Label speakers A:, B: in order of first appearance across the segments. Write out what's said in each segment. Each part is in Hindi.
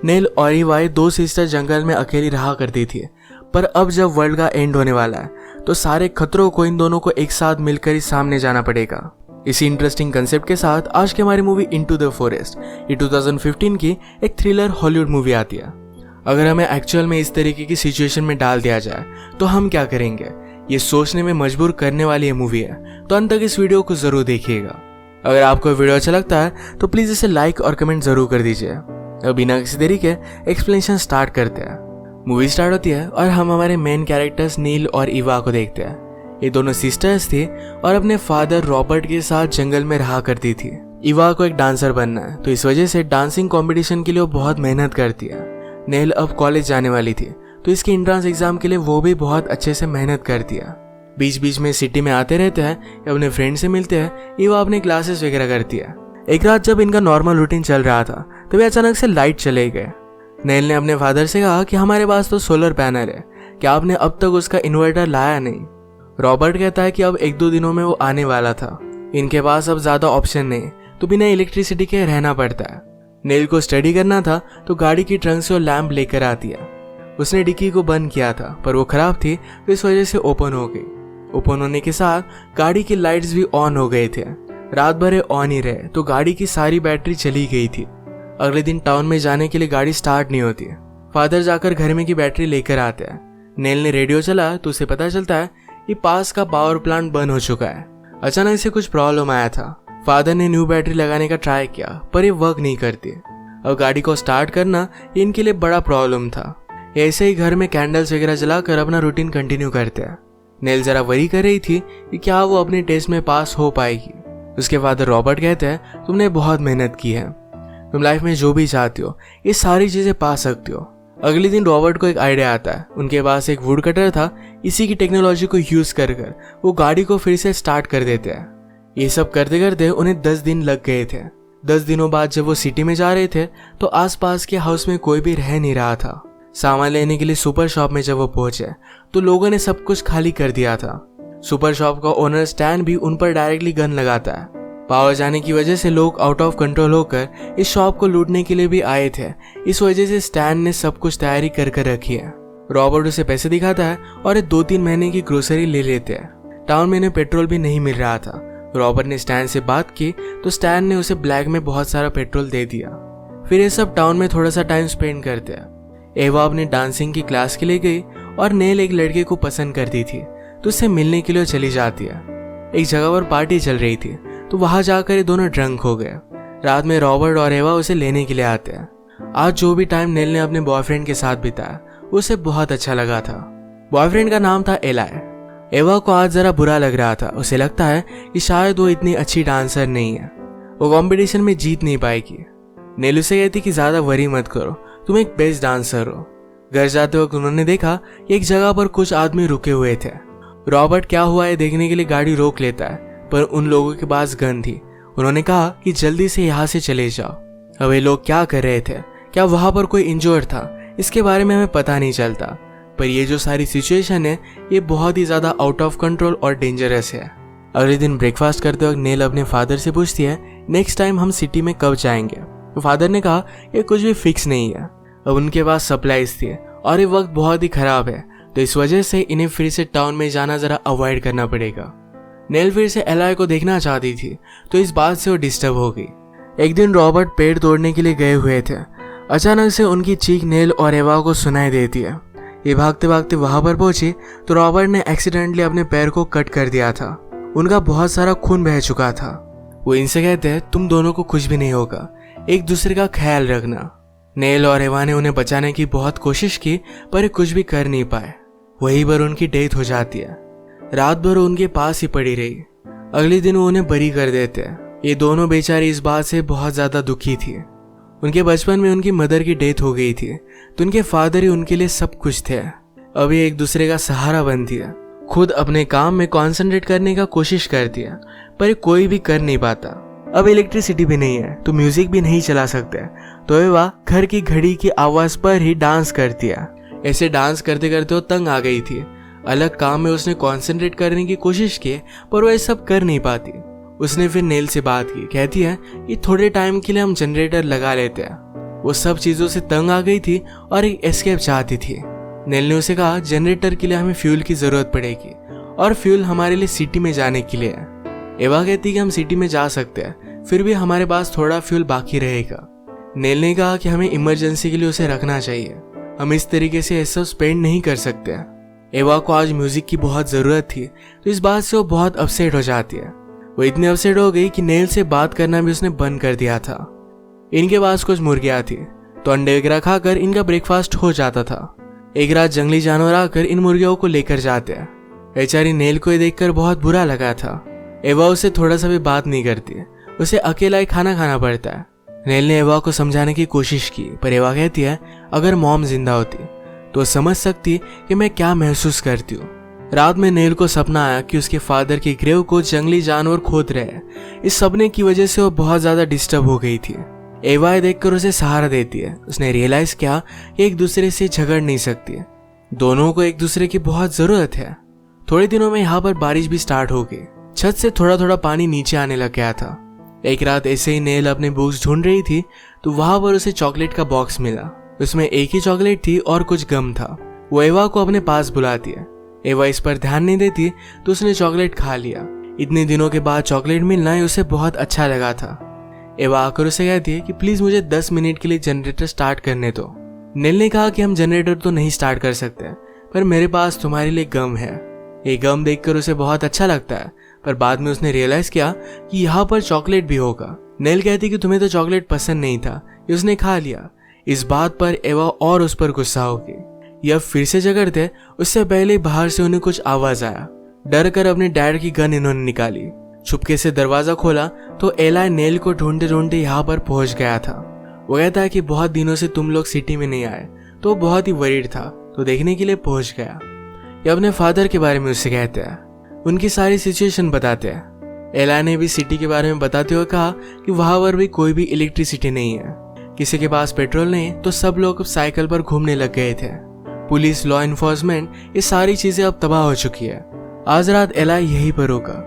A: नेल और ईवा दो सिस्टर जंगल में अकेली रहा करती थी, पर अब जब वर्ल्ड का एंड होने वाला है तो सारे खतरों को इन दोनों को एक साथ मिलकर ही सामने जाना पड़ेगा। इसी इंटरेस्टिंग कंसेप्ट के साथ आज की हमारी मूवी इनटू द फॉरेस्ट ये 2015 की एक थ्रिलर हॉलीवुड मूवी आती है। अगर हमें एक्चुअल में इस तरीके की सिचुएशन में डाल दिया जाए तो हम क्या करेंगे, ये सोचने में मजबूर करने वाली ये मूवी है। तो अंत तक इस वीडियो को जरूर देखिएगा। अगर आपको वीडियो अच्छा लगता है तो प्लीज इसे लाइक और कमेंट जरूर कर दीजिए। अब बिना किसी देरी के एक्सप्लेनेशन स्टार्ट करते हैं। मूवी स्टार्ट होती है और हम हमारे मेन कैरेक्टर्स नील और ईवा को देखते हैं। ये दोनों सिस्टर्स थी और अपने फादर रॉबर्ट के साथ जंगल में रहा करती थी। ईवा को एक डांसर बनना है, तो इस वजह से डांसिंग कंपटीशन के लिए वो बहुत मेहनत करती है। नेल अब कॉलेज जाने वाली थी, तो इसके एंट्रेंस एग्जाम के लिए वो भी बहुत अच्छे से मेहनत करती है। बीच बीच में सिटी में आते रहते हैं, अपने फ्रेंड से मिलते हैं। ईवा अपने क्लासेस वगैरह करती है। एक रात जब इनका नॉर्मल रूटीन चल रहा था तभी अचानक से लाइट चले गए। नेल ने अपने फादर से कहा कि हमारे पास तो सोलर पैनल है, क्या आपने अब तक उसका इन्वर्टर लाया नहीं। रॉबर्ट कहता है कि अब 1-2 दिनों में वो आने वाला था, इनके पास अब ज्यादा ऑप्शन नहीं, तो बिना इलेक्ट्रिसिटी के रहना पड़ता है। नेल को स्टडी करना था तो गाड़ी की ट्रंक से वो लैंप लेकर आती है। उसने डिक्की को बंद किया था पर वो खराब थी, तो इस वजह से ओपन हो गई। ओपन होने के साथ गाड़ी की लाइट्स भी ऑन हो गए थे। रात भर ऑन ही रहे तो गाड़ी की सारी बैटरी चली गई थी। अगले दिन टाउन में जाने के लिए गाड़ी स्टार्ट नहीं होती। फादर जाकर घर में की बैटरी लेकर आते हैं। नेल ने रेडियो चला तो उसे पता चलता है कि पास का पावर प्लांट बंद हो चुका है। अचानक से कुछ प्रॉब्लम आया था। फादर ने न्यू बैटरी लगाने का ट्राई किया पर ये वर्क नहीं करती। अब गाड़ी को स्टार्ट करना इनके लिए बड़ा प्रॉब्लम था। ऐसे ही घर में कैंडल्स वगैरह जलाकर अपना रूटीन कंटिन्यू करते हैं। नेल जरा वरी कर रही थी कि क्या वो अपने टेस्ट में पास हो पाएगी। उसके फादर रॉबर्ट कहते हैं तुमने बहुत मेहनत की है, तुम लाइफ में जो भी चाहती हो ये सारी चीजें पा सकती हो। अगले दिन रॉबर्ट को एक आइडिया आता है। उनके पास एक वुड कटर था। इसी की टेक्नोलॉजी को यूज कर वो गाड़ी को फिर से स्टार्ट कर देते हैं। ये सब करते करते उन्हें 10 दिन लग गए थे। 10 दिनों बाद जब वो सिटी में जा रहे थे तो आसपास के हाउस में कोई भी रह नहीं रहा था। सामान लेने के लिए सुपर शॉप में जब वो पहुंचे तो लोगों ने सब कुछ खाली कर दिया था। सुपर शॉप का ओनर स्टैन भी उन पर डायरेक्टली गन लगाता है। पावर जाने की वजह से लोग आउट ऑफ कंट्रोल होकर इस शॉप को लूटने के लिए भी आए थे। इस वजह से स्टैन ने सब कुछ तैयारी कर रखी है। रॉबर्ट उसे पैसे दिखाता है और ये 2-3 महीने की ग्रोसरी ले लेते हैं। टाउन में इन्हें पेट्रोल भी नहीं मिल रहा था। रॉबर्ट ने स्टैन से बात की तो स्टैन ने उसे ब्लैक में बहुत सारा पेट्रोल दे दिया। फिर ये सब टाउन में थोड़ा सा टाइम स्पेंड करते हैं। एवा अपनी डांसिंग की क्लास के लिए गई और नेल एक लड़के को पसंद करती थी, तो उससे मिलने के लिए चली जाती है। एक जगह पर पार्टी चल रही थी तो वहां जाकर ये दोनों ड्रंक हो गए। रात में रॉबर्ट और एवा उसे लेने के लिए आते हैं। आज जो भी टाइम नेल ने अपने बॉयफ्रेंड के साथ बिताया उसे बहुत अच्छा लगा था। बॉयफ्रेंड का नाम था एलाय। एवा को आज जरा बुरा लग रहा था। उसे लगता है कि शायद वो इतनी अच्छी डांसर नहीं है, वो कंपटीशन में जीत नहीं पाएगी। नेल उसे कहती कि ज्यादा वरी मत करो, तुम एक बेस्ट डांसर हो। घर जाते वक्त उन्होंने देखा कि एक जगह पर कुछ आदमी रुके हुए थे। रॉबर्ट क्या हुआ है देखने के लिए गाड़ी रोक लेता है, पर उन लोगों के पास गन थी। उन्होंने कहा कि जल्दी से यहाँ से चले जाओ। अब ये लोग क्या कर रहे थे, क्या वहां पर कोई इंजर्ड था, इसके बारे में हमें पता नहीं चलता। पर ये जो सारी सिचुएशन है ये बहुत ही ज्यादा आउट ऑफ कंट्रोल और डेंजरस है। अगले दिन ब्रेकफास्ट करते वक्त नेल अपने फादर से पूछती है नेक्स्ट टाइम हम सिटी में कब जाएंगे। तो फादर ने कहा ये कुछ भी फिक्स नहीं है। अब उनके पास सप्लाईज थी और ये वक्त बहुत ही खराब है, तो इस वजह से इन्हें फिर से टाउन में जाना जरा अवॉइड करना पड़ेगा। नेल फिर से एलाय को देखना चाहती थी, तो इस बात से वो डिस्टर्ब हो गई। एक दिन रॉबर्ट पेड़ तोड़ने के लिए गए हुए थे। अचानक से उनकी चीख नेल और एवा को सुनाई देती है। ये भागते भागते वहां पर पहुंची तो रॉबर्ट ने एक्सीडेंटली अपने पैर को कट कर दिया था। उनका बहुत सारा खून बह चुका था। वो इनसे कहते हैं तुम दोनों को कुछ भी नहीं होगा, एक दूसरे का ख्याल रखना। नेल और एवा ने उन्हें बचाने की बहुत कोशिश की पर कुछ भी कर नहीं पाए। वहीं पर उनकी डेथ हो जाती है। रात भर उनके पास ही पड़ी रही। अगले दिन वो उन्हें बरी कर देते हैं। ये दोनों बेचारे इस बात से बहुत ज्यादा दुखी थी। उनके बचपन में उनकी मदर की डेथ हो गई थी, तो उनके फादर ही उनके लिए सब कुछ थे। अब ये एक दूसरे का सहारा बनती है। खुद अपने काम में कंसंट्रेट करने का कोशिश करती है पर कोई भी कर नहीं पाता। अब इलेक्ट्रिसिटी भी नहीं है तो म्यूजिक भी नहीं चला सकते, तो एवा घर की घड़ी की आवाज पर ही डांस करती है। ऐसे डांस करते करते वो तंग आ गई थी। अलग काम में उसने कंसंट्रेट करने की कोशिश की पर वो ये सब कर नहीं पाती। उसने फिर नेल से बात की। कहती है कि थोड़े टाइम के लिए हम जनरेटर लगा लेते हैं। वो सब चीजों से तंग आ गई थी और एक एस्केप चाहती थी। नेल ने उसे कहा जनरेटर के लिए हमें फ्यूल की जरूरत पड़ेगी और फ्यूल हमारे लिए सिटी में जाने के लिए है। एवा कहती कि हम सिटी में जा सकते हैं, फिर भी हमारे पास थोड़ा फ्यूल बाकी रहेगा। नेल ने कहा कि हमें इमरजेंसी के लिए उसे रखना चाहिए, हम इस तरीके से ऐसा स्पेंड नहीं कर सकते। एवा को आज म्यूजिक की बहुत जरूरत थी, तो इस बात से वो बहुत अपसेट हो जाती है। वो इतनी अपसेट हो गई कि नेल से बात करना भी उसने बंद कर दिया था। इनके पास कुछ मुर्गियां थी, तो अंडे वगैरह खाकर इनका ब्रेकफास्ट हो जाता था। एक रात जंगली जानवर आकर इन मुर्गियों को लेकर जाते हैं। बेचारी नेल को ये देखकर बहुत बुरा लगा था। एवा उसे थोड़ा सा भी बात नहीं करती, उसे अकेला ही खाना खाना पड़ता है। नेल ने एवा को समझाने की कोशिश की, पर एवा कहती है अगर मॉम जिंदा होती तो समझ सकती कि मैं क्या महसूस करती हूँ। रात में नेल को सपना आया कि उसके फादर की ग्रेव को जंगली जानवर खोद रहे हैं। इस सपने की वजह से वो बहुत ज्यादा डिस्टर्ब हो गई थी। एवा देखकर उसे सहारा देती है। उसने रियलाइज किया कि एक दूसरे से झगड़ नहीं सकती, दोनों को एक दूसरे की बहुत जरूरत है। थोड़े दिनों में यहाँ पर बारिश भी स्टार्ट हो गई। छत से थोड़ा थोड़ा पानी नीचे आने लग गया था। एक रात ऐसे ही नेल अपने बुक्स ढूंढ रही थी तो वहां पर उसे चॉकलेट का बॉक्स मिला। उसमें एक ही चॉकलेट थी और कुछ गम था। वो एवा को अपने पास बुलाती है। एवा इस पर ध्यान नहीं देती तो उसने चॉकलेट खा लिया। इतने दिनों के बाद चॉकलेट मिलना ही उसे बहुत अच्छा लगा था। एवा आकर उसे कहती है कि प्लीज मुझे 10 मिनट के लिए जनरेटर स्टार्ट करने दो। नेल ने कहा कि हम जनरेटर तो नहीं स्टार्ट कर सकते, पर मेरे पास तुम्हारे लिए गम है। ये गम देखकर उसे बहुत अच्छा लगता है, पर बाद में उसने रियलाइज किया कि यहाँ पर चॉकलेट भी होगा। नेल कहती कि तुम्हें तो चॉकलेट पसंद नहीं था, ये उसने खा लिया। इस बात पर एवा और उस पर गुस्सा हो गई। यह फिर से झगड़ते, उससे पहले बाहर से उन्हें कुछ आवाज आया। डर कर अपने डैड की गन इन्होंने निकाली। छुपके से दरवाजा खोला तो एला नेल को ढूंढते ढूंढते यहाँ पर पहुंच गया था। वो कहता है कि बहुत दिनों से तुम लोग सिटी में नहीं आए, तो बहुत ही वरीड था, तो देखने के लिए पहुंच गया। ये अपने फादर के बारे में उससे कहते हैं, उनकी सारी सिचुएशन बताते हैं। एला ने भी सिटी के बारे में बताते हुए कहा कि वहां पर भी कोई भी इलेक्ट्रिसिटी नहीं है, किसी के पास पेट्रोल नहीं, तो सब लोग साइकिल पर घूमने लग गए थे। पुलिस, लॉ इन्फोर्समेंट, ये सारी चीजें अब तबाह हो चुकी है। आज रात एला यहीं पर होगा।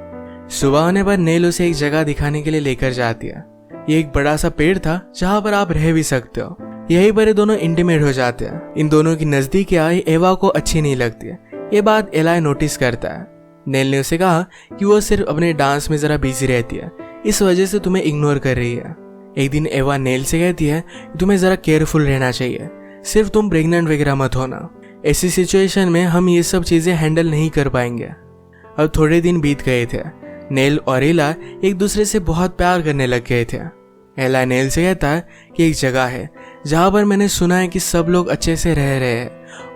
A: सुबह होने पर नेल उसे एक जगह दिखाने के लिए लेकर जाती है। ये एक बड़ा सा पेड़ था जहाँ पर आप रह भी सकते हो। यहीं पर ये दोनों इंटीमेट हो जाते हैं। इन दोनों की नजदीकी आई एवा को अच्छी नहीं लगती है। ये बात एला नोटिस करता है। नेल ने उसे कहा कि वो सिर्फ अपने डांस में जरा बिजी रहती है, इस वजह से तुम्हें इग्नोर कर रही है। एक दिन एवा नेल से कहती है कि तुम्हें जरा केयरफुल रहना चाहिए, सिर्फ तुम प्रेग्नेंट वगैरह मत होना। ऐसी सिचुएशन में हम ये सब चीजें हैंडल नहीं कर पाएंगे। अब थोड़े दिन बीत गए थे। नेल और एला एक दूसरे से बहुत प्यार करने लग गए थे। एला नेल से कहता है कि एक जगह है जहाँ पर मैंने सुना है कि सब लोग अच्छे से रह रहे हैं,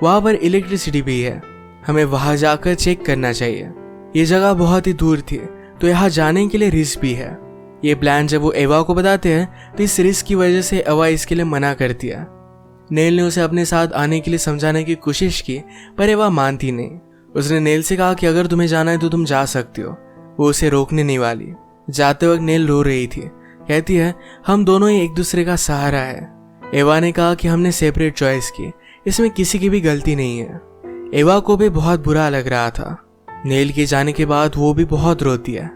A: वहां पर इलेक्ट्रिसिटी भी है, हमें वहां जाकर चेक करना चाहिए। ये जगह बहुत ही दूर थी, तो यहाँ जाने के लिए रिस्क भी है। ये प्लान जब वो एवा को बताते हैं तो इस रिस्क की वजह से एवा इसके लिए मना करती है। नेल ने उसे अपने साथ आने के लिए समझाने की कोशिश की, पर एवा मानती नहीं। उसने नेल से कहा कि अगर तुम्हें जाना है तो तुम जा सकती हो, वो उसे रोकने नहीं वाली। जाते वक्त नेल रो रही थी, कहती है हम दोनों ही एक दूसरे का सहारा है। एवा ने कहा कि हमने सेपरेट चॉइस की, इसमें किसी की भी गलती नहीं है। एवा को भी बहुत बुरा लग रहा था। नेल के जाने के बाद वो भी बहुत रोती है।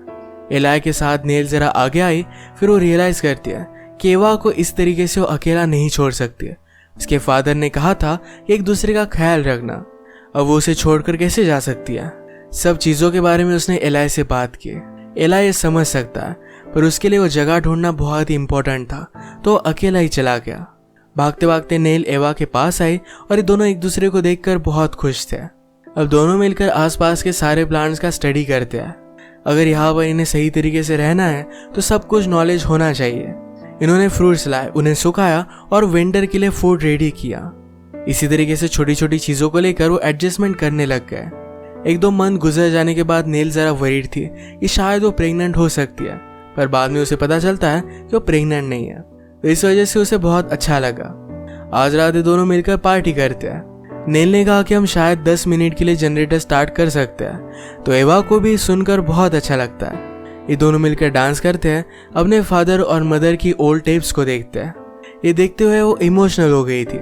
A: एला के साथ नेल जरा आगे आई, फिर वो रियलाइज करती है कि एवा को इस तरीके से वो अकेला नहीं छोड़ सकती। उसके फादर ने कहा था कि एक दूसरे का ख्याल रखना, अब वो उसे छोड़कर कैसे जा सकती है। सब चीजों के बारे में उसने एला से बात की। एला ये समझ सकता है, पर उसके लिए वो जगह ढूंढना बहुत ही इंपॉर्टेंट था, तो अकेला ही चला गया। भागते भागते नेल एवा के पास आई और ये दोनों एक दूसरे को देखकर बहुत खुश थे। अब दोनों मिलकर आसपास के सारे प्लांट्स का स्टडी करते हैं। अगर यहाँ पर इन्हें सही तरीके से रहना है तो सब कुछ नॉलेज होना चाहिए। इन्होंने फ्रूट्स लाए, उन्हें सुखाया और विंटर के लिए फूड रेडी किया। इसी तरीके से छोटी छोटी चीजों को लेकर वो एडजस्टमेंट करने लग गए। एक दो मंथ गुजर जाने के बाद नेल जरा वरीड थी कि शायद वो प्रेग्नेंट हो सकती है, पर बाद में उसे पता चलता है कि वो प्रेग्नेंट नहीं है, तो इस वजह से उसे बहुत अच्छा लगा। आज रात ये दोनों मिलकर पार्टी करते हैं। नेल ने कहा कि हम शायद 10 मिनट के लिए जनरेटर स्टार्ट कर सकते हैं, तो एवा को भी सुनकर बहुत अच्छा लगता है। ये दोनों मिलकर डांस करते हैं, अपने फादर और मदर की ओल्ड टेप्स को देखते हैं। ये देखते हुए वो इमोशनल हो गई थी।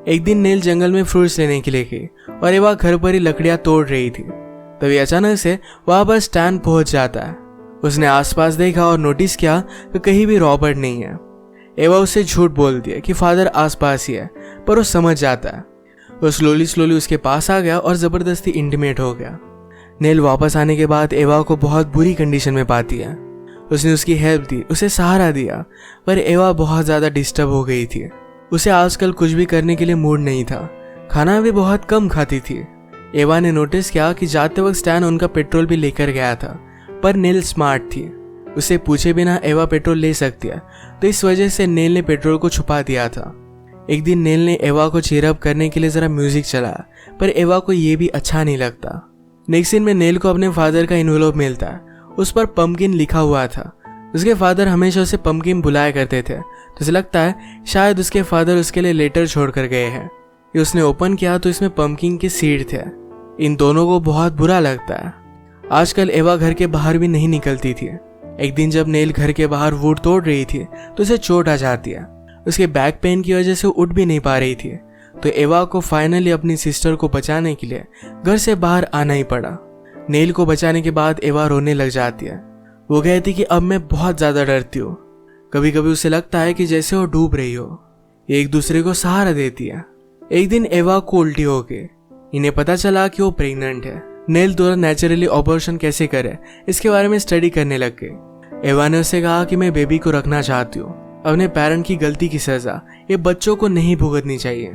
A: एक दिन नेल जंगल में फ्रूट्स लेने के लिए गई और एवा घर पर ही लकड़ियां तोड़ रही थी। तभी अचानक से वहां पर स्टैन पहुंच जाता है। उसने आसपास देखा और नोटिस किया कि कहीं भी रॉबर्ट नहीं है। एवा उससे झूठ बोलती है कि फादर आसपास ही है, पर वो समझ जाता है। वो स्लोली उसके पास आ गया और ज़बरदस्ती इंटीमेट हो गया। नेल वापस आने के बाद एवा को बहुत बुरी कंडीशन में पाती है। उसने उसकी हेल्प दी, उसे सहारा दिया, पर एवा बहुत ज़्यादा डिस्टर्ब हो गई थी। उसे आजकल कुछ भी करने के लिए मूड नहीं था, खाना भी बहुत कम खाती थी। एवा ने नोटिस किया कि जाते वक्त स्टैन उनका पेट्रोल भी लेकर गया था, पर नेल स्मार्ट थी, उसे पूछे बिना एवा पेट्रोल ले सकती है, तो इस वजह से नेल ने पेट्रोल को छुपा दिया था। एक दिन नेल ने एवा को चीयर अप करने के लिए ज़रा म्यूजिक चलाया, पर एवा को ये भी अच्छा नहीं लगता। नेक्स्ट सीन में नेल को अपने फादर का इन्वेलप मिलता है, उस पर पंपकिन लिखा हुआ था। उसके फादर हमेशा उसे पंपकिन बुलाया करते थे, तो उसे लगता है शायद उसके फादर उसके लिए लेटर छोड़ कर गए हैं। ये उसने ओपन किया तो इसमें पंपकिन के सीड थे। इन दोनों को बहुत बुरा लगता है। आजकल एवा घर के बाहर भी नहीं निकलती थी। एक दिन जब नेल घर के बाहर वुड तोड़ रही थी तो उसे चोट आ जाती है। उसके बैक पेन की वजह से उठ भी नहीं पा रही थी, तो एवा को फाइनली अपनी सिस्टर को बचाने के लिए घर से बाहर आना ही पड़ा। नेल को बचाने के बाद एवा रोने लग जाती है। वो कहती कि अब मैं बहुत ज़्यादा डरती हूँ। कभी कभी उसे लगता है कि जैसे वो डूब रही हो। ये एक दूसरे को सहारा देती है। एक दिन एवा को उल्टी हो गई। इन्हें पता चला कि वो प्रेग्नेंट है। नेल द्वारा नेचुरली ऑपरेशन कैसे करे इसके बारे में स्टडी करने लग गई। एवा ने उसे कहा कि मैं बेबी को रखना चाहती हूँ। अपने पेरेंट की गलती की सजा ये बच्चों को नहीं भुगतनी चाहिए।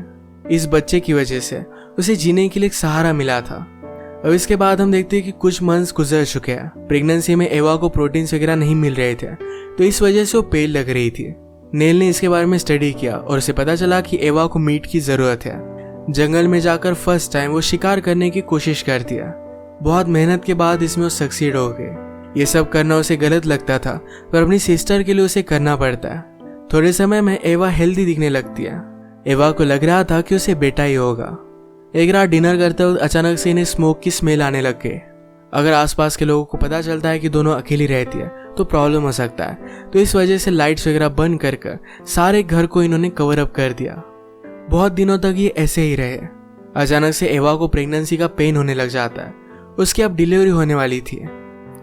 A: इस बच्चे की वजह से उसे जीने के लिए एक सहारा मिला था। अब इसके बाद हम देखते हैं कि कुछ मंथ्स गुजर चुके हैं। प्रेगनेंसी में एवा को प्रोटीन्स वगैरह नहीं मिल रहे थे, तो इस वजह से वो पेल लग रही थी। नेल ने इसके बारे में स्टडी किया और उसे पता चला कि एवा को मीट की जरूरत है। जंगल में जाकर फर्स्ट टाइम वो शिकार करने की कोशिश करती है। बहुत मेहनत के बाद इसमें वो सक्सीड हो गए। ये सब करना उसे गलत लगता था, पर अपनी सिस्टर के लिए उसे करना पड़ता है। थोड़े समय में एवा हेल्दी दिखने लगती है। एवा को लग रहा था कि उसे बेटा ही होगा। एक रात डिनर करते वक्त अचानक से इन्हें स्मोक की स्मेल आने लग गई। अगर आसपास के लोगों को पता चलता है कि दोनों अकेली रहती है तो प्रॉब्लम हो सकता है, तो इस वजह से लाइट्स वगैरह बंद कर सारे घर को इन्होंने कवर अप कर दिया। बहुत दिनों तक ये ऐसे ही रहे। अचानक से एवा को प्रेगनेंसी का पेन होने लग जाता है। उसकी अब डिलीवरी होने वाली थी।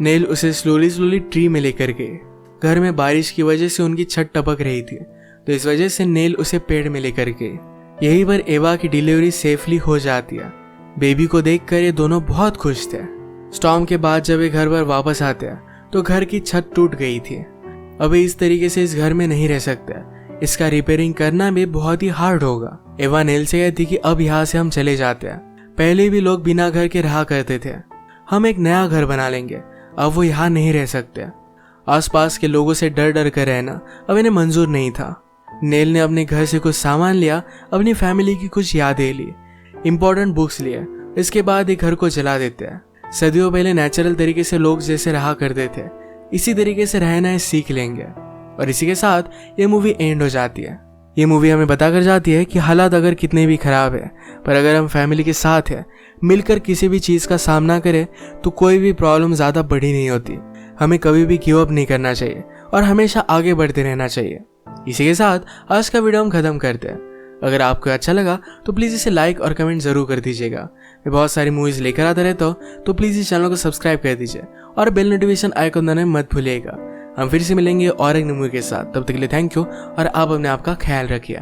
A: नेल उसे स्लोली ट्री में लेकर गए। घर में बारिश की वजह से उनकी छत टपक रही थी, तो इस वजह से नेल उसे पेड़ में लेकर गए। यहीं पर एवा की डिलीवरी सेफली हो जाती है। बेबी को देखकर ये दोनों बहुत खुश थे। स्टॉर्म के बाद जब ये घर पर वापस आते हैं तो घर की छत टूट गई थी। अभी इस तरीके से इस घर में नहीं रह सकते। इसका रिपेयरिंग करना भी बहुत ही हार्ड होगा। एवा नेल से कहती कि अब यहाँ से हम चले जाते हैं। पहले भी लोग बिना घर के रहा करते थे, हम एक नया घर बना लेंगे। अब वो यहाँ नहीं रह सकते। आसपास के लोगों से डर डर कर रहना अब इन्हें मंजूर नहीं था। नेल ने अपने घर से कुछ सामान लिया, अपनी फैमिली की कुछ यादें ली, इंपॉर्टेंट बुक्स लिए। इसके बाद ये घर को जला देते हैं। सदियों पहले नेचुरल तरीके से लोग जैसे रहा करते थे, इसी तरीके से रहना सीख लेंगे। और इसी के साथ ये मूवी एंड हो जाती है। ये मूवी हमें बता कर जाती है कि हालात अगर कितने भी खराब है, पर अगर हम फैमिली के साथ हैं, मिलकर किसी भी चीज़ का सामना करें, तो कोई भी प्रॉब्लम ज़्यादा बड़ी नहीं होती। हमें कभी भी गिव अप नहीं करना चाहिए और हमेशा आगे बढ़ते रहना चाहिए। इसी के साथ आज का वीडियो हम खत्म करते हैं। अगर आपको अच्छा लगा तो प्लीज़ इसे लाइक और कमेंट ज़रूर कर दीजिएगा। मैं बहुत सारी मूवीज़ लेकर आता रहता हूँ, तो प्लीज़ इस चैनल को सब्सक्राइब कर दीजिए और बेल नोटिफिकेशन आइकन दबाना मत भूलिएगा। हम फिर से मिलेंगे और एक मूवी के साथ। तब तक के लिए थैंक यू और आप अपने आप का ख्याल रखिए।